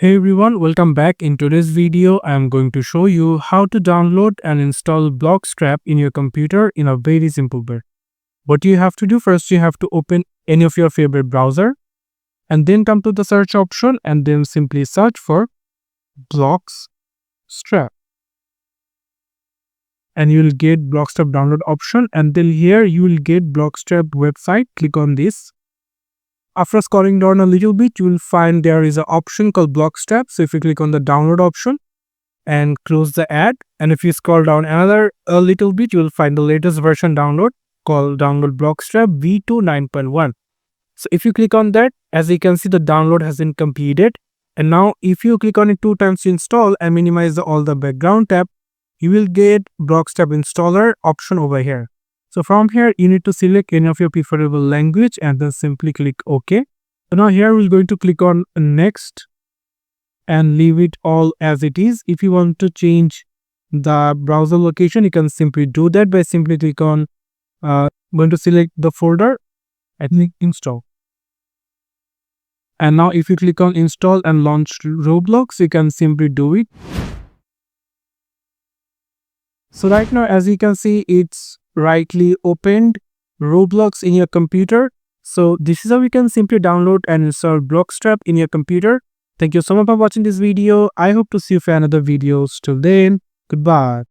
Hey everyone, welcome back. In today's video, I am going to show you how to download and install Bloxstrap in your computer in a very simple way. What you have to do first, you have to open any of your favorite browser and then come to the search option and then simply search for Bloxstrap. And you will get Bloxstrap download option, and then here you will get Bloxstrap website. Click on this. After scrolling down a little bit, you will find there is an option called Bloxstrap. So if you click on the download option and close the ad, and if you scroll down a little bit, you will find the latest version download called Download Bloxstrap V2 9.1. So if you click on that, as you can see, the download has been completed. And now if you click on it 2 times to install and minimize all the background tab, you will get Bloxstrap installer option over here. So from here, you need to select any of your preferable language and then simply click OK. So now here we're going to click on next and leave it all as it is. If you want to change the browser location, you can simply do that by simply click on going to select the folder and click install. And now if you click on install and launch Roblox, you can simply do it. So right now, as you can see, it's rightly opened Roblox in your computer. So this is how you can simply download and install Bloxstrap in your computer. Thank you so much for watching this video. I hope to see you for another videos. Till then, goodbye.